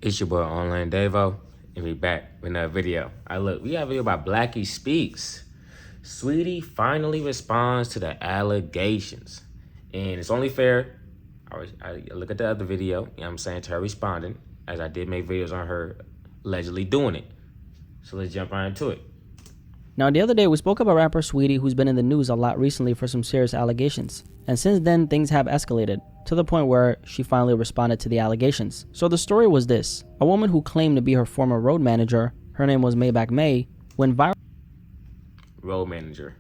It's your boy Online Davo, and we back with another video. Look, we have a video about Blackie Speaks. Saweetie finally responds to the allegations. And it's only fair, I look at the other video, you know what I'm saying, to her responding, as I did make videos on her allegedly doing it. So let's jump right into it. Now, the other day, we spoke about rapper Saweetie, who's been in the news a lot recently for some serious allegations. And since then, things have escalated, to the point where she finally responded to the allegations. So the story was this. A woman who claimed to be her former road manager, her name was Maybach May, went viral Road manager.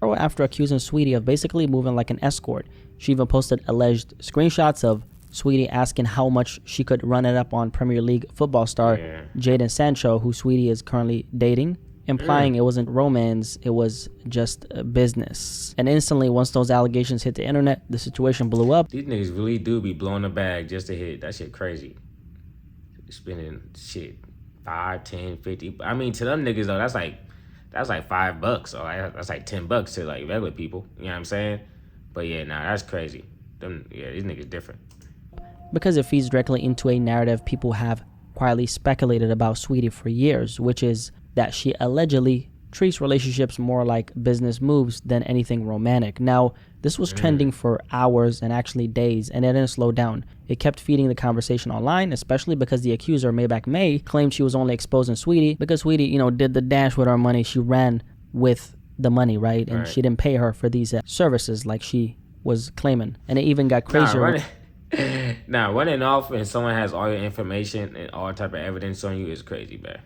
after accusing Saweetie of basically moving like an escort. She even posted alleged screenshots of Saweetie asking how much she could run it up on Premier League football star Jadon Sancho, who Saweetie is currently dating, implying it wasn't romance, it was just business. And instantly, once those allegations hit the internet, the situation blew up. These niggas really do be blowing the bag just to hit. That shit crazy. Spending shit 5, 10, 50. I mean, to them niggas though, that's like $5 or that's like $10 to like regular people. You know what I'm saying? But yeah, nah, that's crazy. These niggas different. Because it feeds directly into a narrative people have quietly speculated about Saweetie for years, which is that she allegedly treats relationships more like business moves than anything romantic. Now, this was trending for hours and actually days, and it didn't slow down. It kept feeding the conversation online, especially because the accuser, Maybach May, claimed she was only exposing Saweetie because Saweetie, did the dash with her money. She ran with the money, right? And she didn't pay her for these services like she was claiming. And it even got crazier. Running off and someone has all your information and all type of evidence on you is crazy, man.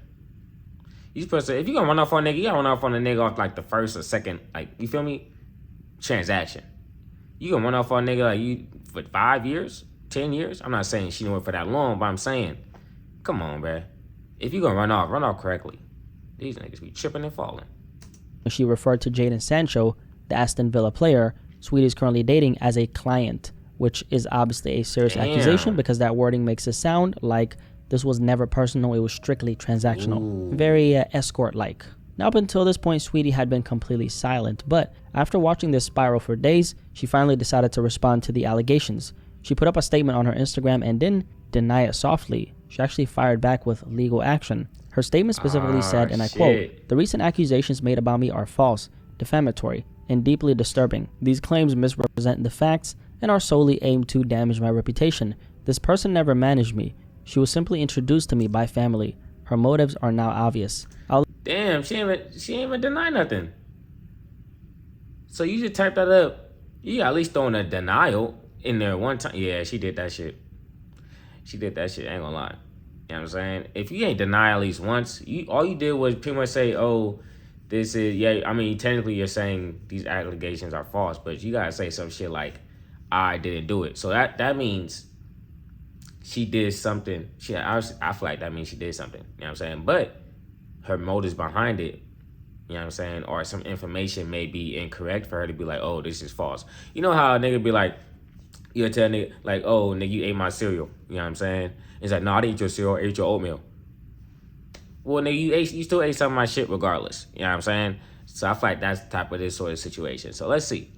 You supposed to, if you gonna run off on a nigga, you gotta run off on a nigga off like the first or second, like, you feel me? Transaction. You gonna run off on a nigga like you for 5 years, 10 years? I'm not saying she knew it for that long, but I'm saying, come on, bruh. If you gonna run off correctly. These niggas be tripping and falling. She referred to Jadon Sancho, the Aston Villa player Saweetie is currently dating, as a client, which is obviously a serious accusation because that wording makes it sound like this was never personal, it was strictly transactional. Very escort-like. Now, up until this point, Saweetie had been completely silent, but after watching this spiral for days, she finally decided to respond to the allegations. She put up a statement on her Instagram and didn't deny it softly. She actually fired back with legal action. Her statement specifically said, and I quote, "The recent accusations made about me are false, defamatory, and deeply disturbing. These claims misrepresent the facts and are solely aimed to damage my reputation. This person never managed me. She was simply introduced to me by family. Her motives are now obvious." Damn, she ain't even deny nothing. So you just type that up. You at least throwing a denial in there one time. Yeah, she did that shit. I ain't gonna lie. You know what I'm saying? If you ain't deny at least once, all you did was pretty much say, oh, this is, technically you're saying these allegations are false, but you gotta say some shit like, I didn't do it. So that means she did something. I feel like that means she did something. You know what I'm saying? But her motives behind it, you know what I'm saying, or some information may be incorrect for her to be like, oh, this is false. You know how a nigga be like, you'll tell a nigga, like, oh, nigga, you ate my cereal. You know what I'm saying? It's like, no, I didn't eat your cereal, I ate your oatmeal. Well, nigga, you still ate some of my shit regardless. You know what I'm saying? So I feel like that's the type of this sort of situation. So let's see.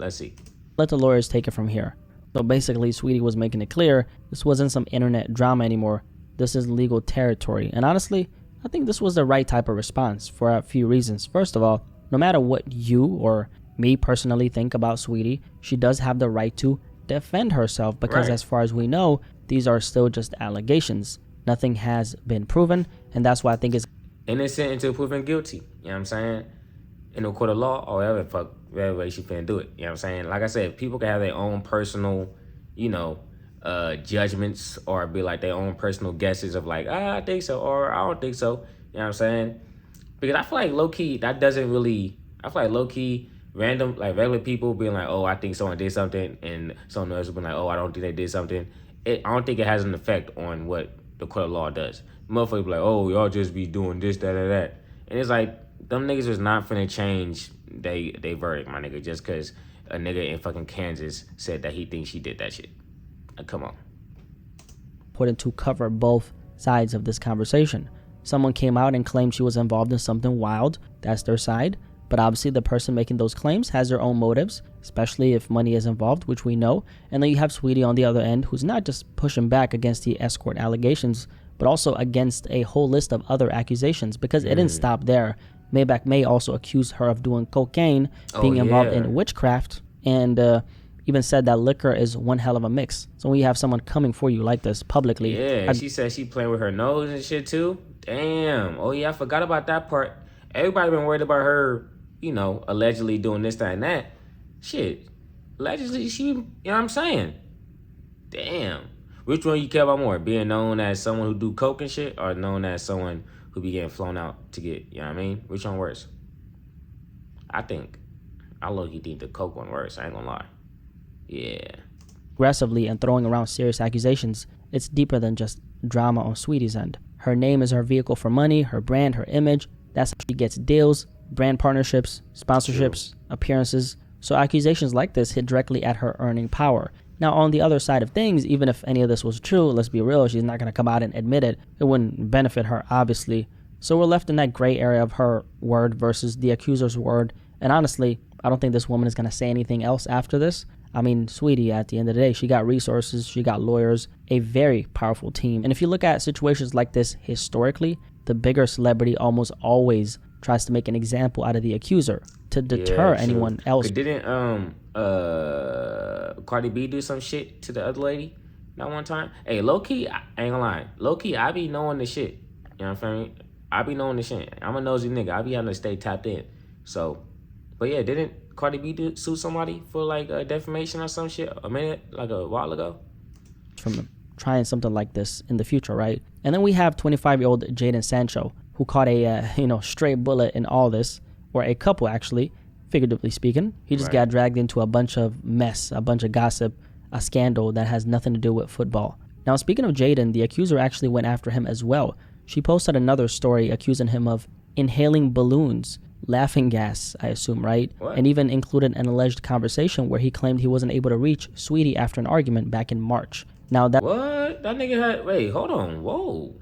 Let the lawyers take it from here. So basically, Saweetie was making it clear this wasn't some internet drama anymore. This is legal territory. And honestly, I think this was the right type of response for a few reasons. First of all, no matter what you or me personally think about Saweetie, she does have the right to defend herself because as far as we know, these are still just allegations. Nothing has been proven, and that's why I think it's innocent until proven guilty. You know what I'm saying? In the court of law or whatever way she finna do it. You know what I'm saying? Like I said, people can have their own personal, judgments or be like their own personal guesses of like, I think so or I don't think so. You know what I'm saying? Because I feel like low-key, random, like regular people being like, oh, I think someone did something, and someone else will be like, oh, I don't think they did something. I don't think it has an effect on what the court of law does. Motherfuckers be like, oh, y'all just be doing this, that, or that. And it's like, them niggas is not finna change they verdict, my nigga, just because a nigga in fucking Kansas said that he thinks she did that shit. Like, come on. important to cover both sides of this conversation. Someone came out and claimed she was involved in something wild. That's their side. But obviously the person making those claims has their own motives, especially if money is involved, which we know. And then you have Saweetie on the other end, who's not just pushing back against the escort allegations, but also against a whole list of other accusations, because it didn't stop there. Maybach May also accused her of doing cocaine, being involved in witchcraft, and even said that liquor is one hell of a mix. So when you have someone coming for you like this publicly. Yeah, she said she playing with her nose and shit too. Damn. Oh yeah, I forgot about that part. Everybody been worried about her, allegedly doing this, that, and that. Shit. Allegedly, you know what I'm saying? Damn. Which one you care about more? Being known as someone who do coke and shit, or known as someone who be getting flown out to get, you know what I mean? Which one worse? I low-key think the coke one worse, I ain't gonna lie. Yeah. Aggressively and throwing around serious accusations, it's deeper than just drama on Saweetie's end. Her name is her vehicle for money, her brand, her image. That's how she gets deals, brand partnerships, sponsorships, appearances. So accusations like this hit directly at her earning power. Now, on the other side of things, even if any of this was true, let's be real, she's not going to come out and admit it. It wouldn't benefit her, obviously. So we're left in that gray area of her word versus the accuser's word. And honestly, I don't think this woman is going to say anything else after this. I mean, Saweetie, at the end of the day, she got resources, she got lawyers, a very powerful team. And if you look at situations like this historically, the bigger celebrity almost always tries to make an example out of the accuser to deter anyone else. But didn't Cardi B do some shit to the other lady that one time? Hey, low-key, I ain't gonna lie. Low-key, I be knowing the shit. You know what I'm saying? I be knowing the shit. I'm a nosy nigga. I be having to stay tapped in. So, but yeah, didn't Cardi B sue somebody for like defamation or some shit a while ago? From trying something like this in the future, right? And then we have 25-year-old Jadon Sancho, who caught a straight bullet in all this, or a couple actually, figuratively speaking. He just got dragged into a bunch of mess, a bunch of gossip, a scandal that has nothing to do with football. Now, speaking of Jadon, the accuser actually went after him as well. She posted another story accusing him of inhaling balloons, laughing gas, I assume, right? What? And even included an alleged conversation where he claimed he wasn't able to reach Saweetie after an argument back in March. Now that What? That nigga had... Wait, hold on. Whoa.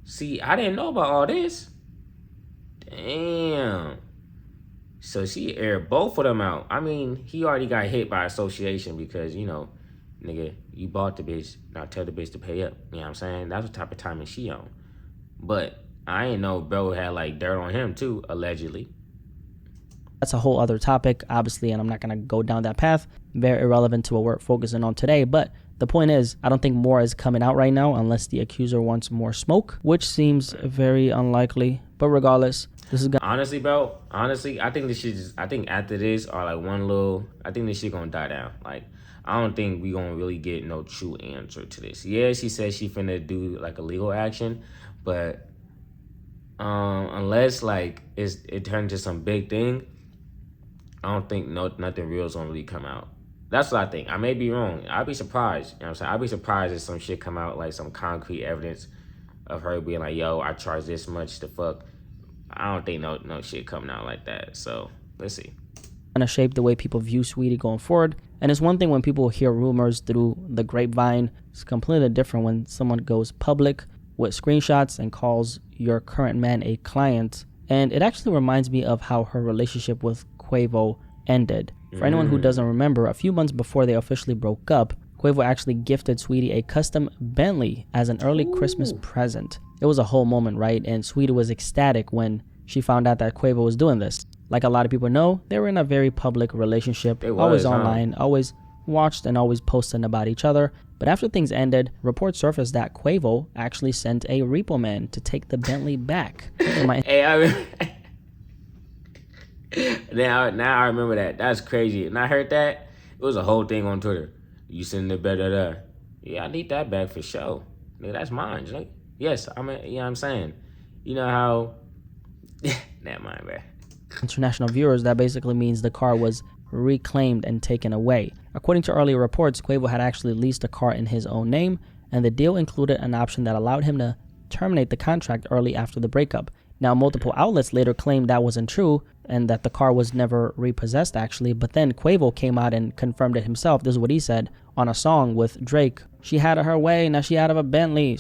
See, I didn't know about all this. Damn. So she aired both of them out. I mean, he already got hit by association because, nigga, you bought the bitch. Now tell the bitch to pay up. You know what I'm saying? That's the type of timing she on. But I ain't know bro had like dirt on him too, allegedly. That's a whole other topic, obviously, and I'm not going to go down that path. Very irrelevant to what we're focusing on today. But the point is, I don't think more is coming out right now unless the accuser wants more smoke, which seems very unlikely. But regardless, this is gonna... Honestly, bro, I think this shit I think after this, or like I think this shit gonna die down. Like, I don't think we gonna really get no true answer to this. Yeah, she said she finna do like a legal action, but unless like it turned into some big thing, I don't think nothing real is gonna really come out. That's what I think. I may be wrong. I'd be surprised. You know what I'm saying? I'd be surprised if some shit come out, like some concrete evidence of her being like, yo, I charge this much to fuck. I don't think no shit coming out like that. So, let's see. Gonna shape the way people view Saweetie going forward. And it's one thing when people hear rumors through the grapevine. It's completely different when someone goes public with screenshots and calls your current man a client. And it actually reminds me of how her relationship with Quavo ended. For anyone who doesn't remember, a few months before they officially broke up, Quavo actually gifted Saweetie a custom Bentley as an early Christmas present. It was a whole moment, right? And Saweetie was ecstatic when she found out that Quavo was doing this. Like a lot of people know, they were in a very public relationship, always online, always watched and always posting about each other. But after things ended, reports surfaced that Quavo actually sent a repo man to take the Bentley back. Now I remember that. That's crazy. And I heard that. It was a whole thing on Twitter. You send the better. Yeah, I need that back for sure. Nigga, that's mine. Like, yes, you know what I'm saying? You know how... Never mind, bro. International viewers, that basically means the car was reclaimed and taken away. According to earlier reports, Quavo had actually leased a car in his own name, and the deal included an option that allowed him to terminate the contract early after the breakup. Now, multiple outlets later claimed that wasn't true and that the car was never repossessed, actually. But then Quavo came out and confirmed it himself. This is what he said on a song with Drake. She had it her way, now she out of a Bentley.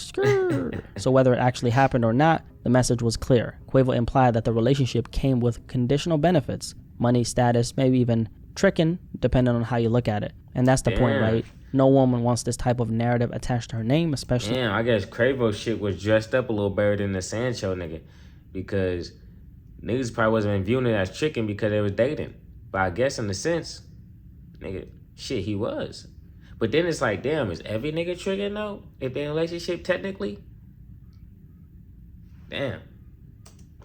So whether it actually happened or not, the message was clear. Quavo implied that the relationship came with conditional benefits, money, status, maybe even tricking, depending on how you look at it. And that's the point, right? No woman wants this type of narrative attached to her name, especially. Damn, I guess Quavo's shit was dressed up a little better than the Sancho nigga, because niggas probably wasn't viewing it as tricking because they was dating. But I guess in a sense, nigga, shit, he was. But then it's like, damn, is every nigga tricking though? If they in a relationship technically? Damn.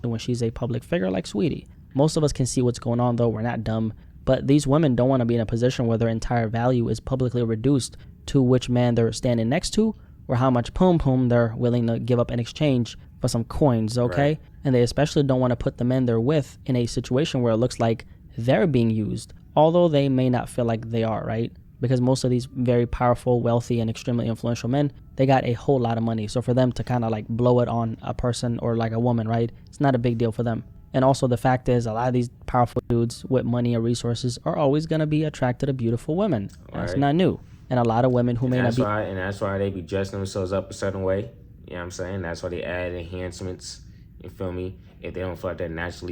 When she's a public figure like Saweetie. Most of us can see what's going on though. We're not dumb. But these women don't want to be in a position where their entire value is publicly reduced to which man they're standing next to or how much pum they're willing to give up in exchange for some coins, okay? Right. And they especially don't want to put the men they're with in a situation where it looks like they're being used, although they may not feel like they are, right? Because most of these very powerful, wealthy, and extremely influential men, they got a whole lot of money. So for them to kind of like blow it on a person or like a woman, right? It's not a big deal for them. And also the fact is a lot of these powerful dudes with money and resources are always going to be attracted to beautiful women. That's right. Not new. And a lot of women who may not be... And that's why they be dressing themselves up a certain way. You know what I'm saying? That's why they add enhancements. You feel me? If they don't feel like their natural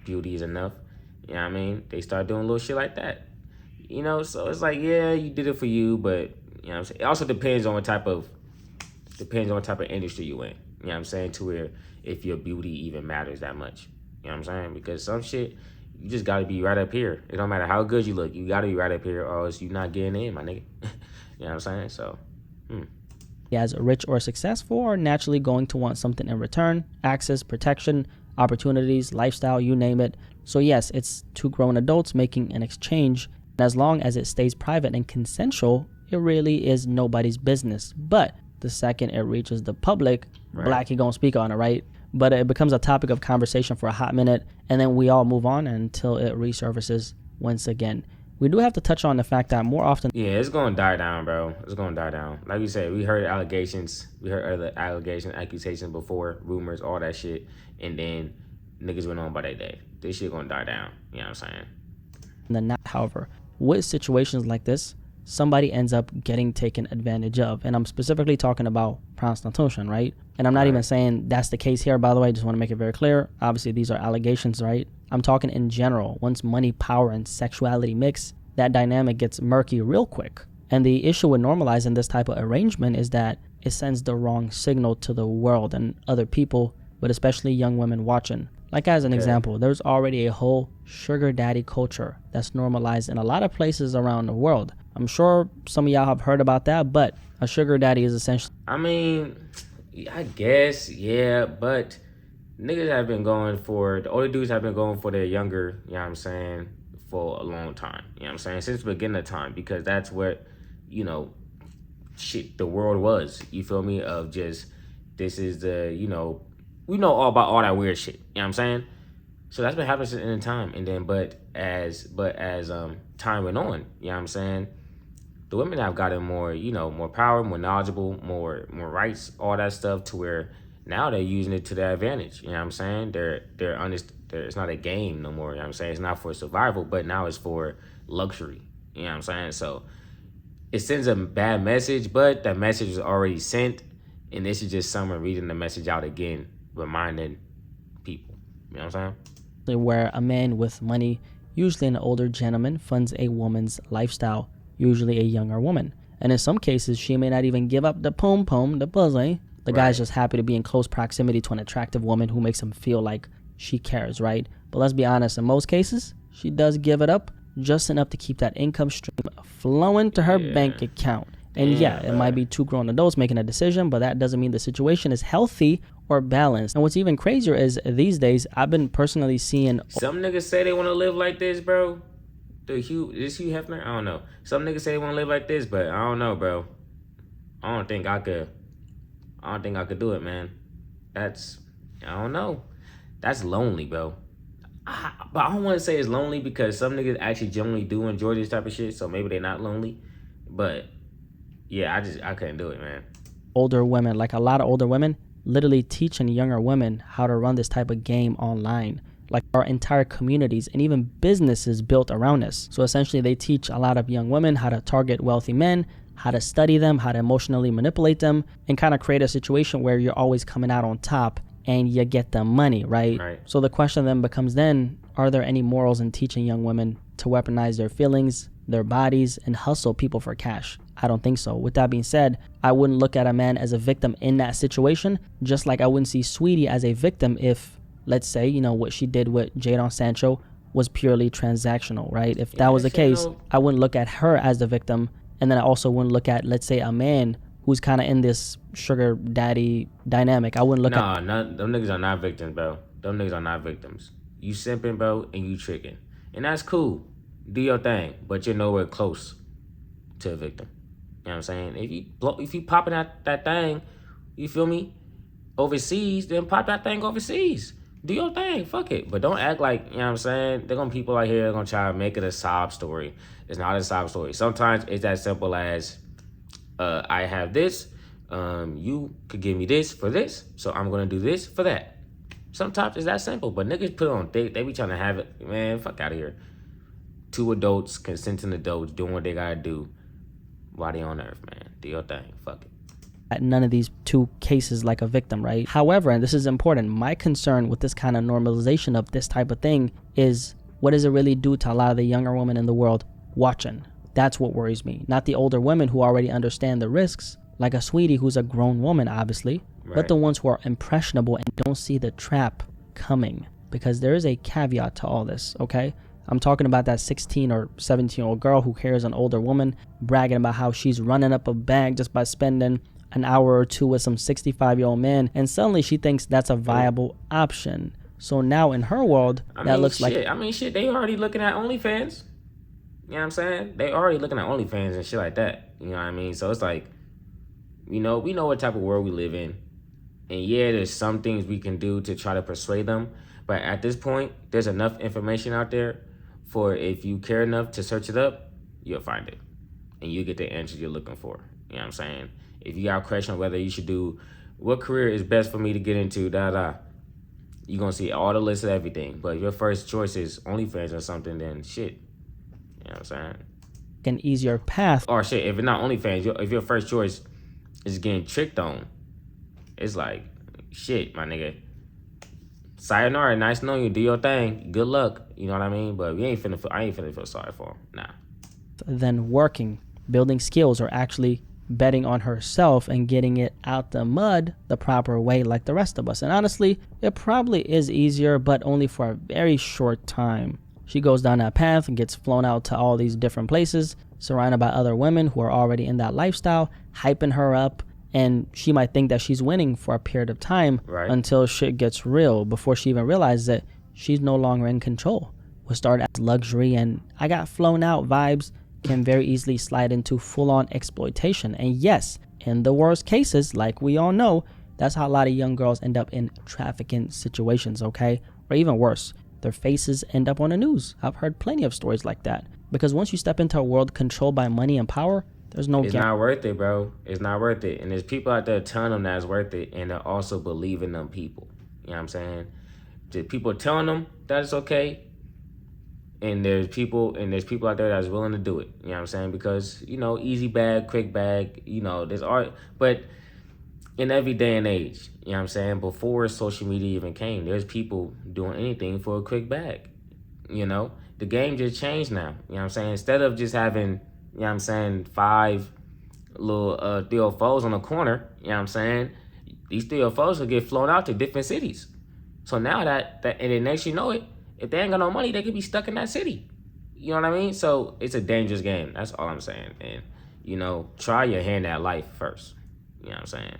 beauty is enough. You know what I mean? They start doing little shit like that. You know, so it's like, yeah, you did it for you, but you know what I'm saying? It also depends on what type of industry you in. You know what I'm saying? To where if your beauty even matters that much. You know what I'm saying? Because some shit, you just gotta be right up here. It don't matter how good you look, you gotta be right up here or else you're not getting in, my nigga. You know what I'm saying? So, as rich or successful are naturally going to want something in return: access, protection, opportunities, lifestyle, you name it. So yes, it's two grown adults making an exchange. And as long as it stays private and consensual, it really is nobody's business. But the second it reaches the public, right, Blackie gonna speak on it, right? But it becomes a topic of conversation for a hot minute, and then we all move on until it resurfaces once again. We do have to touch on the fact that more often... Yeah, it's gonna die down, bro. It's gonna die down. Like you said, we heard allegations. We heard other allegations, accusations before, rumors, all that shit. And then niggas went on by their day. This shit gonna die down. You know what I'm saying? And then not, however, with situations like this, somebody ends up getting taken advantage of. And I'm specifically talking about prostitution, right? And I'm not even saying that's the case here, by the way. I just want to make it very clear. Obviously, these are allegations, right? I'm talking in general. Once money, power, and sexuality mix, that dynamic gets murky real quick. And the issue with normalizing this type of arrangement is that it sends the wrong signal to the world and other people, but especially young women watching. Like as an example, there's already a whole sugar daddy culture that's normalized in a lot of places around the world. I'm sure some of y'all have heard about that, but a sugar daddy is essentially... I mean, I guess, yeah, but niggas have been going for... The older dudes have been going for their younger, you know what I'm saying, for a long time. You know what I'm saying? Since the beginning of time, because that's what, you know, shit, the world was. You feel me? Of just, this is the, you know... We know all about all that weird shit. You know what I'm saying? So that's been happening since the time. And then, but as time went on, you know what I'm saying? The women have gotten more, you know, more power, more knowledgeable, more rights, all that stuff, to where now they're using it to their advantage. You know what I'm saying? It's not a game no more. You know what I'm saying? It's not for survival, but now it's for luxury. You know what I'm saying? So it sends a bad message, but that message is already sent. And this is just someone reading the message out again, reminding people. You know what I'm saying? Where a man with money, usually an older gentleman, funds a woman's lifestyle, usually a younger woman. And in some cases, she may not even give up the the pussy. The guy's just happy to be in close proximity to an attractive woman who makes him feel like she cares, right? But let's be honest, in most cases, she does give it up just enough to keep that income stream flowing to her bank account. And it might be two grown adults making a decision, but that doesn't mean the situation is healthy or balanced. And what's even crazier is these days, I've been personally seeing... Some niggas say they want to live like this, bro. Hugh Hefner? I don't know. Some niggas say they want to live like this, but I don't know, bro. I don't think I could do it, man. I don't know. That's lonely, bro. But I don't want to say it's lonely because some niggas actually generally do enjoy this type of shit, so maybe they're not lonely. But yeah, I couldn't do it, man. Older women, like a lot of older women, literally teaching younger women how to run this type of game online. Like our entire communities and even businesses built around this. So essentially they teach a lot of young women how to target wealthy men, how to study them, how to emotionally manipulate them, and kind of create a situation where you're always coming out on top and you get the money, right? So the question then becomes, Are there any morals in teaching young women to weaponize their feelings, their bodies, and hustle people for cash? I don't think so. With that being said, I wouldn't look at a man as a victim in that situation, just like I wouldn't see Saweetie as a victim if, let's say, you know, what she did with Jadon Sancho was purely transactional, right? If that was the case, I wouldn't look at her as the victim, and then I also wouldn't look at, let's say, a man who's kind of in this sugar daddy dynamic. I wouldn't look at... Nah, them niggas are not victims, bro. Them niggas are not victims. You simping, bro, and you tricking. And that's cool. Do your thing, but you're nowhere close to a victim. You know what I'm saying? If you popping that thing, you feel me, overseas, then pop that thing overseas. Do your thing, fuck it. But don't act like, you know what I'm saying, they're gonna people out here, they're gonna try to make it a sob story. It's not a sob story. Sometimes it's as simple as, I have this, you could give me this for this, so I'm gonna do this for that. Sometimes it's that simple, but niggas put on they be trying to have it, man, fuck out of here. 2 adults, consenting adults, doing what they gotta do while they on earth, man. Do your thing, fuck it. At none of these 2 cases like a victim, right? However, and this is important, my concern with this kind of normalization of this type of thing is, what does it really do to a lot of the younger women in the world watching? That's what worries me. Not the older women who already understand the risks, like a Saweetie who's a grown woman, obviously, right, but the ones who are impressionable and don't see the trap coming. Because there is a caveat to all this, okay? I'm talking about that 16 or 17-year-old girl who hears an older woman bragging about how she's running up a bag just by spending an hour or 2 with some 65-year-old man, and suddenly she thinks that's a viable option. So now in her world, looks like... shit, they already looking at OnlyFans. You know what I'm saying? They already looking at OnlyFans and shit like that. You know what I mean? So it's like, you know, we know what type of world we live in. And yeah, there's some things we can do to try to persuade them. But at this point, there's enough information out there for, if you care enough to search it up, you'll find it. And you get the answers you're looking for. You know what I'm saying? If you got a question whether you should do, what career is best for me to get into, you're going to see all the list of everything. But if your first choice is OnlyFans or something, then shit. You know what I'm saying? An easier path. Or shit, if it's not OnlyFans, if your first choice is getting tricked on, it's like, shit, my nigga. Sayonara, nice knowing you, do your thing. Good luck. You know what I mean? But I ain't finna feel sorry for him. Nah. Then working, building skills, or actually betting on herself and getting it out the mud the proper way like the rest of us. And honestly, it probably is easier, but only for a very short time. She goes down that path and gets flown out to all these different places, surrounded by other women who are already in that lifestyle, hyping her up, and she might think that she's winning for a period of time, right, until shit gets real, before she even realizes that she's no longer in control. What started as luxury and I got flown out vibes can very easily slide into full-on exploitation. And yes, in the worst cases, like we all know, that's how a lot of young girls end up in trafficking situations, okay? Or even worse, their faces end up on the news. I've heard plenty of stories like that. Because once you step into a world controlled by money and power, there's no... It's not worth it, bro. It's not worth it. And there's people out there telling them that it's worth it, and they're also believing them people. You know what I'm saying? The people telling them that it's okay, and there's people out there that's willing to do it. You know what I'm saying? Because, you know, easy bag, quick bag, you know, there's art. But in every day and age, you know what I'm saying, before social media even came, there's people doing anything for a quick bag. You know? The game just changed now. You know what I'm saying? Instead of just having, you know what I'm saying, 5 little 304s on the corner, you know what I'm saying, these 304s will get flown out to different cities. So now that and then next you know it, if they ain't got no money, they could be stuck in that city. You know what I mean? So it's a dangerous game. That's all I'm saying. And, you know, try your hand at life first. You know what I'm saying?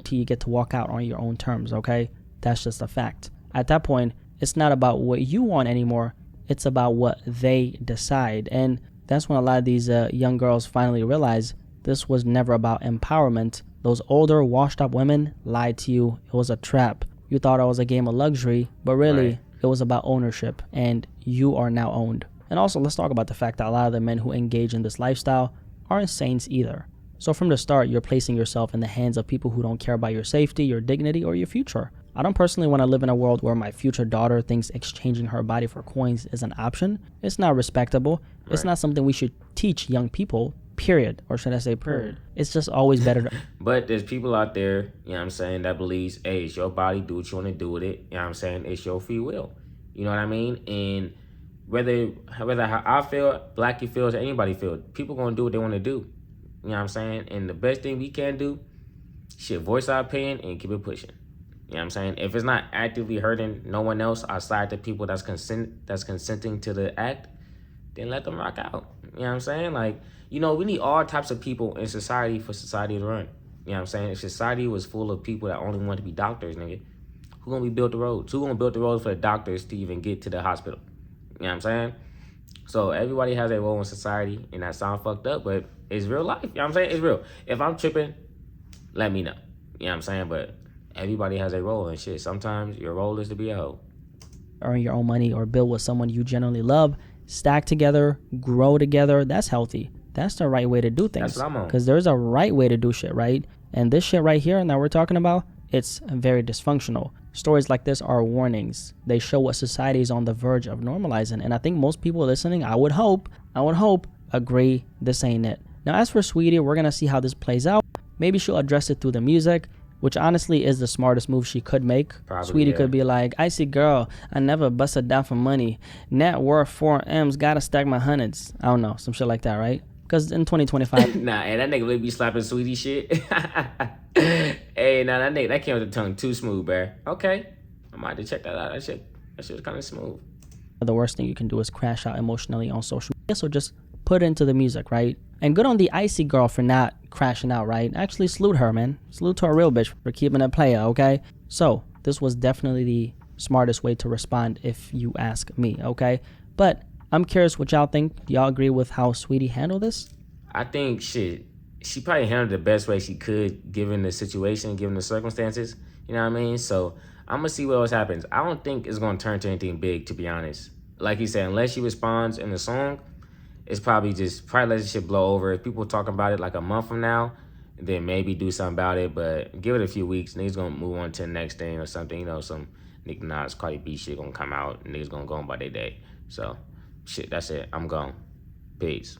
Till you get to walk out on your own terms, okay? That's just a fact. At that point, it's not about what you want anymore. It's about what they decide. And that's when a lot of these young girls finally realize this was never about empowerment. Those older, washed-up women lied to you. It was a trap. You thought it was a game of luxury, but really... Right. It was about ownership, and you are now owned. And also, let's talk about the fact that a lot of the men who engage in this lifestyle aren't saints either. So from the start, you're placing yourself in the hands of people who don't care about your safety, your dignity, or your future. I don't personally want to live in a world where my future daughter thinks exchanging her body for coins is an option. It's not respectable. Right. It's not something we should teach young people, period. Or should I say period? It's just always better to... But there's people out there, you know what I'm saying, that believes, hey, it's your body, do what you want to do with it. You know what I'm saying? It's your free will. You know what I mean? And whether how I feel, black you feel, or anybody feel, people gonna do what they want to do. You know what I'm saying? And the best thing we can do, shit, voice our opinion and keep it pushing. You know what I'm saying? If it's not actively hurting no one else outside the people that's consenting to the act, then let them rock out. You know what I'm saying? Like, you know, we need all types of people in society for society to run. You know what I'm saying? If society was full of people that only want to be doctors, nigga, who gonna be built the roads? Who gonna build the roads for the doctors to even get to the hospital? You know what I'm saying? So everybody has a role in society, and that sound fucked up, but it's real life. You know what I'm saying? It's real. If I'm tripping, let me know. You know what I'm saying? But everybody has a role and shit. Sometimes your role is to be a hoe. Earn your own money or build with someone you genuinely love, stack together, grow together. That's healthy. That's the right way to do things. That's what I'm on. Because there's a right way to do shit, right? And this shit right here that we're talking about, it's very dysfunctional. Stories like this are warnings. They show what society is on the verge of normalizing. And I think most people listening, I would hope, agree this ain't it. Now, as for Saweetie, we're going to see how this plays out. Maybe she'll address it through the music, which honestly is the smartest move she could make. Probably, Saweetie could be like, icy girl, I never busted down for money. Net worth 4M's, gotta stack my hundreds. I don't know, some shit like that, right? Because in 2025... Nah, and that nigga really be slapping Saweetie shit. Hey, nah, that came with the tongue too smooth, bruh. Okay, I might have to check that out. That shit was kind of smooth. The worst thing you can do is crash out emotionally on social media, so just put it into the music, right? And good on the icy girl for not crashing out, right? Actually, salute her, man. Salute to a real bitch for keeping it player, okay? So, this was definitely the smartest way to respond if you ask me, okay? But I'm curious what y'all think. Do y'all agree with how Saweetie handled this? I think, shit, she probably handled it the best way she could given the situation, given the circumstances. You know what I mean? So, I'm going to see what else happens. I don't think it's going to turn to anything big, to be honest. Like you said, unless she responds in the song, it's probably let this shit blow over. If people talking about it like a month from now, then maybe do something about it. But give it a few weeks, niggas gonna move on to the next thing or something. You know, some Nicki Minaj, Cardi B shit gonna come out, and niggas gonna go on by their day. So, shit, that's it. I'm gone. Peace.